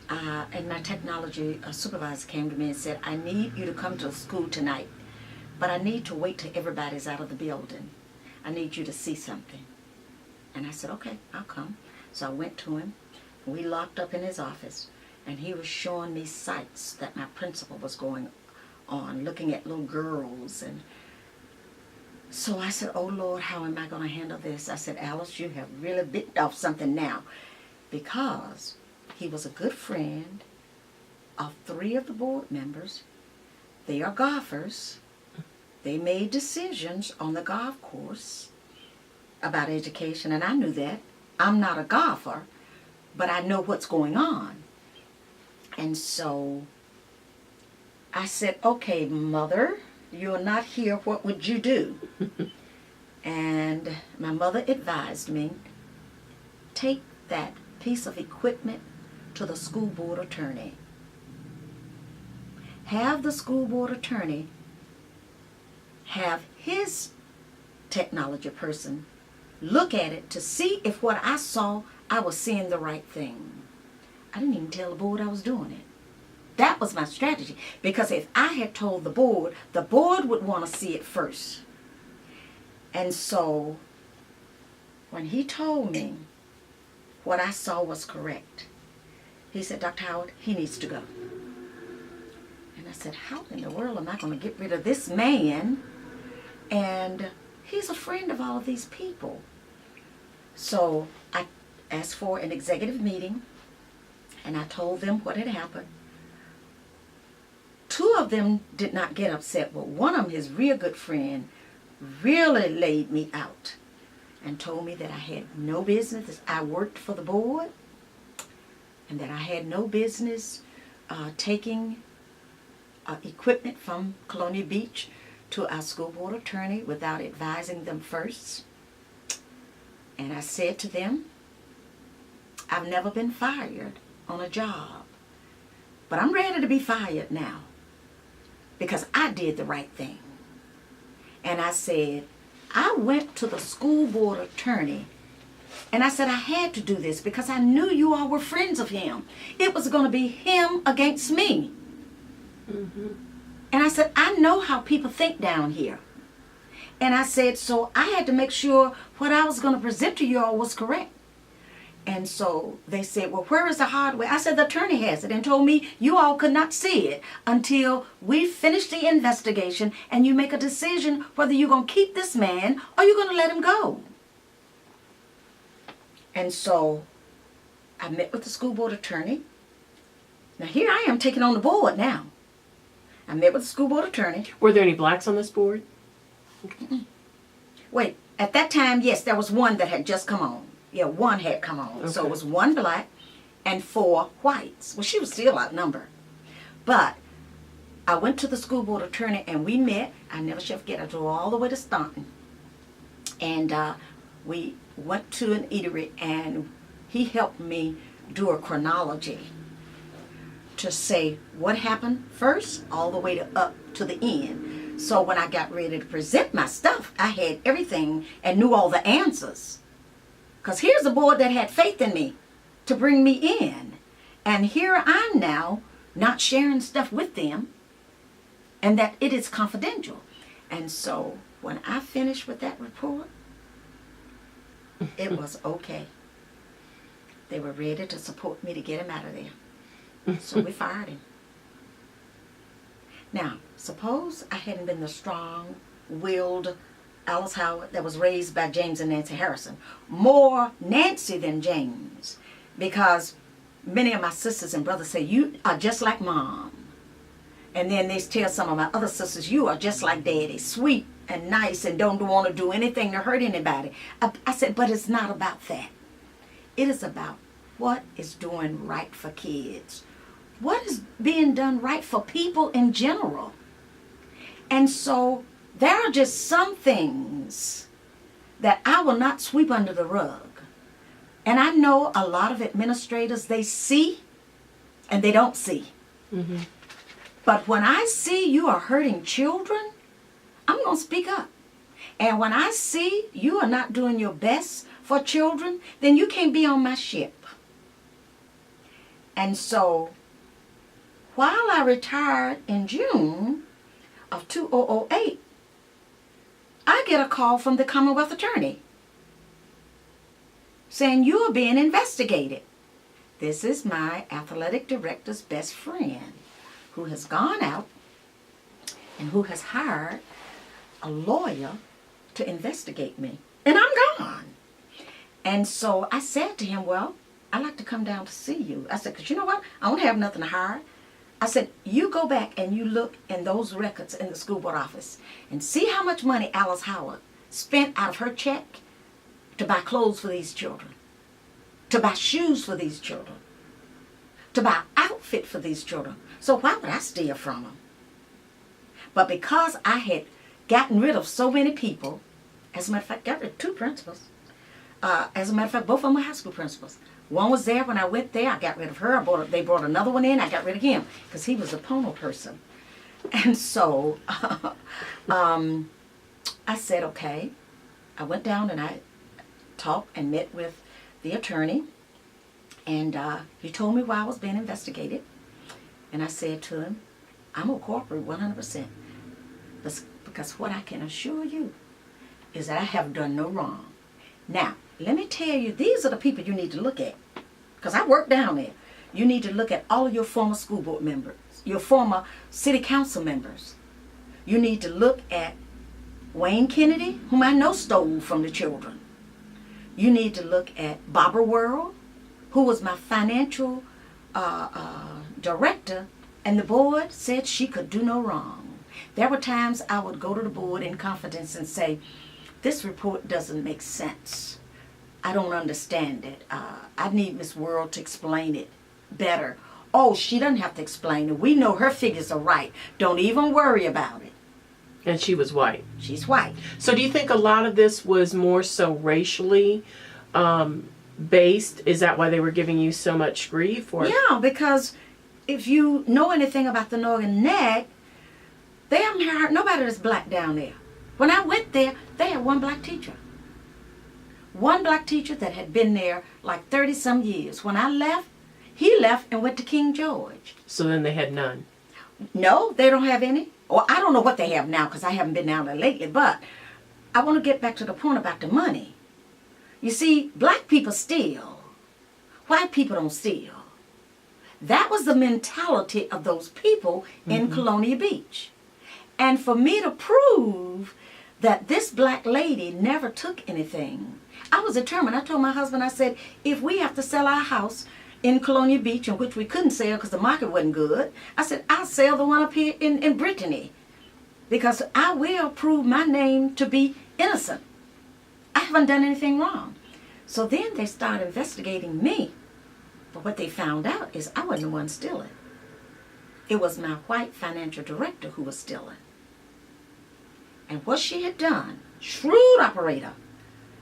and my technology supervisor came to me and said, I need you to come to school tonight, but I need to wait till everybody's out of the building. I need you to see something. And I said, okay, I'll come. So I went to him. We locked up in his office, and he was showing me sites that my principal was going on, looking at little girls. And so I said, oh, Lord, how am I going to handle this? I said, Alice, you have really bitten off something now, because he was a good friend of 3 of the board members. They are golfers. They made decisions on the golf course about education, and I knew that. I'm not a golfer, but I know what's going on. And so I said, okay, Mother, you're not here. What would you do? And my mother advised me, take that piece of equipment to the school board attorney. Have the school board attorney have his technology person look at it to see if what I saw, I was seeing the right thing. I didn't even tell the board I was doing it. That was my strategy, because if I had told the board would want to see it first. And so when he told me what I saw was correct, he said, Dr. Howard, he needs to go. And I said, how in the world am I going to get rid of this man? And he's a friend of all of these people. So I asked for an executive meeting, and I told them what had happened. 2 of them did not get upset, but one of them, his real good friend, really laid me out and told me that I had no business. I worked for the board, and that I had no business taking equipment from Colonial Beach to our school board attorney without advising them first. And I said to them, I've never been fired on a job, but I'm ready to be fired now, because I did the right thing. And I said, I went to the school board attorney, and I said I had to do this because I knew you all were friends of him. It was going to be him against me. Mm-hmm. And I said, I know how people think down here. And I said, so I had to make sure what I was going to present to you all was correct. And so they said, well, where is the hardware? I said, the attorney has it, and told me you all could not see it until we finish the investigation and you make a decision whether you're going to keep this man or you're going to let him go. And so I met with the school board attorney. Now here I am taking on the board now. I met with the school board attorney. Were there any blacks on this board? Mm-mm. Wait, at that time, yes, there was one that had just come on. Yeah, one had come on. Okay. So it was 1 black and 4 whites. Well, she was still outnumbered. But I went to the school board attorney and we met. I never shall forget. I drove all the way to Staunton. And we went to an eatery, and he helped me do a chronology to say what happened first all the way to up to the end. So when I got ready to present my stuff, I had everything and knew all the answers. Because here's a board that had faith in me to bring me in. And here I'm now not sharing stuff with them, and that it is confidential. And so when I finished with that report, it was okay. They were ready to support me to get him out of there. So we fired him. Now, suppose I hadn't been the strong-willed Alice Howard that was raised by James and Nancy Harrison. More Nancy than James, because many of my sisters and brothers say, you are just like Mom. And then they tell some of my other sisters, you are just like Daddy, sweet and nice and don't want to do anything to hurt anybody. I said, but it's not about that. It is about what is doing right for kids. What is being done right for people in general. And so there are just some things that I will not sweep under the rug. And I know a lot of administrators, they see and they don't see. Mm-hmm. But when I see you are hurting children, I'm going to speak up. And when I see you are not doing your best for children, then you can't be on my ship. And so while I retired in June of 2008, I get a call from the Commonwealth Attorney saying, you are being investigated. This is my athletic director's best friend who has gone out and who has hired a lawyer to investigate me. And I'm gone. And so I said to him, well, I'd like to come down to see you. I said, because you know what? I don't have nothing to hide. I said, you go back and you look in those records in the school board office and see how much money Alice Howard spent out of her check to buy clothes for these children, to buy shoes for these children, to buy outfit for these children. So why would I steal from them? But because I had gotten rid of so many people, as a matter of fact, got rid of 2 principals. As a matter of fact, both of them were high school principals. One was there when I went there. I got rid of her. They brought another one in. I got rid of him because he was a Pono person. And so I said, okay. I went down and I talked and met with the attorney. And he told me why I was being investigated. And I said to him, I'm going to cooperate 100%. Because what I can assure you is that I have done no wrong. Now, let me tell you, these are the people you need to look at. Because I work down there. You need to look at all of your former school board members, your former city council members. You need to look at Wayne Kennedy, whom I know stole from the children. You need to look at Barbara Worrell, who was my financial director, and the board said she could do no wrong. There were times I would go to the board in confidence and say, this report doesn't make sense. I don't understand it. I need Miss Worrell to explain it better. Oh, she doesn't have to explain it. We know her figures are right. Don't even worry about it. And she was white. She's white. So do you think a lot of this was more so racially based? Is that why they were giving you so much grief? Or? Yeah, because if you know anything about the Northern Neck, they haven't hired nobody that's black down there. When I went there, they had 1 black teacher. 1 black teacher that had been there like 30-some years. When I left, he left and went to King George. So then they had none? No, they don't have any. Or I don't know what they have now because I haven't been down there lately. But I want to get back to the point about the money. You see, black people steal. White people don't steal. That was the mentality of those people in Colonia Beach. And for me to prove that this black lady never took anything, I was determined. I told my husband, I said, if we have to sell our house in Colonia Beach, in which we couldn't sell because the market wasn't good, I said, I'll sell the one up here in Brittany because I will prove my name to be innocent. I haven't done anything wrong. So then they started investigating me. But what they found out is I wasn't the one stealing. It was my white financial director who was stealing. And what she had done, shrewd operator.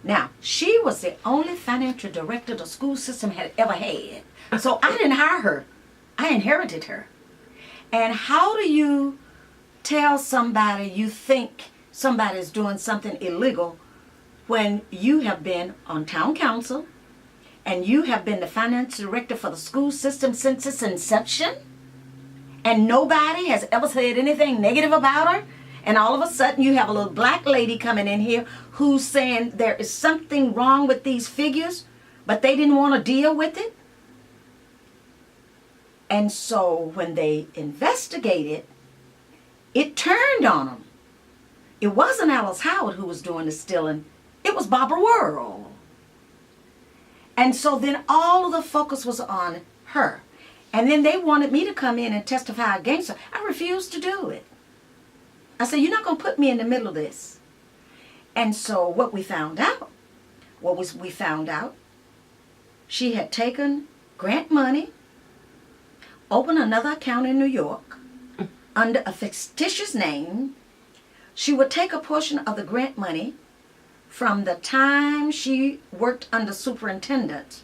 Now, she was the only financial director the school system had ever had. So I didn't hire her. I inherited her. And how do you tell somebody you think somebody's doing something illegal when you have been on town council and you have been the finance director for the school system since its inception and nobody has ever said anything negative about her? And all of a sudden you have a little black lady coming in here who's saying there is something wrong with these figures, but they didn't want to deal with it. And so when they investigated, it turned on them. It wasn't Alice Howard who was doing the stealing. It was Barbara Worrell. And so then all of the focus was on her. And then they wanted me to come in and testify against her. I refused to do it. I said, you're not going to put me in the middle of this. And so what we found out, she had taken grant money, opened another account in New York under a fictitious name. She would take a portion of the grant money from the time she worked under superintendent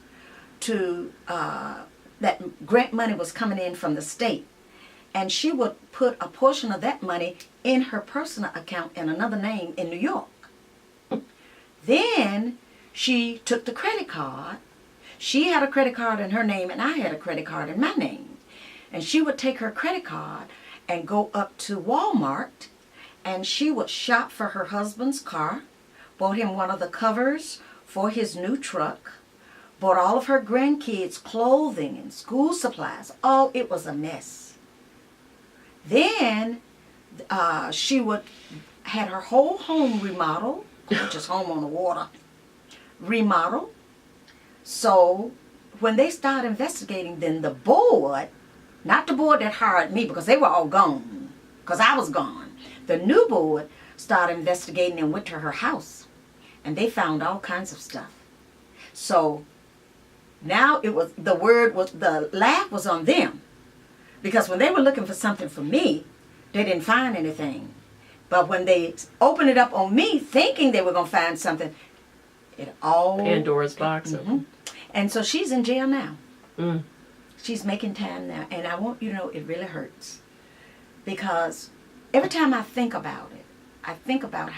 to that grant money was coming in from the state. And she would put a portion of that money in her personal account in another name in New York. Then she took the credit card. She had a credit card in her name and I had a credit card in my name. And she would take her credit card and go up to Walmart and she would shop for her husband's car, bought him one of the covers for his new truck, bought all of her grandkids clothing and school supplies. Oh, it was a mess. Then she would had her whole home remodeled, which is home on the water, remodeled. So when they started investigating, then the board, not the board that hired me because they were all gone, because I was gone. The new board started investigating and went to her house, and they found all kinds of stuff. So now it was the laugh was on them, because when they were looking for something for me, they didn't find anything. But when they opened it up on me, thinking they were going to find something, it all... Pandora's box. Mm-hmm. And so she's in jail now. Mm. She's making time now. And I want you to know it really hurts. Because every time I think about it, I think about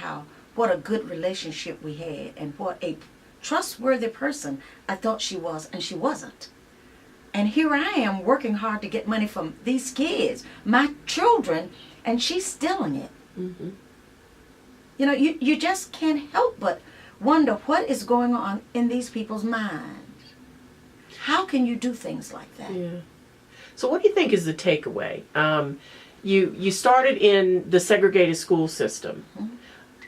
what a good relationship we had and what a trustworthy person I thought she was, and she wasn't. And here I am working hard to get money from these kids, my children, and she's stealing it. Mm-hmm. You know, you just can't help but wonder what is going on in these people's minds. How can you do things like that? Yeah. So what do you think is the takeaway? You started in the segregated school system, mm-hmm.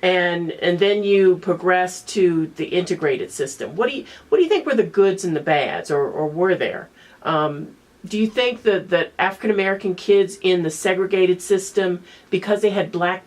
and then you progressed to the integrated system. What do you think were the goods and the bads, or were there? Do you think that African American kids in the segregated system, because they had black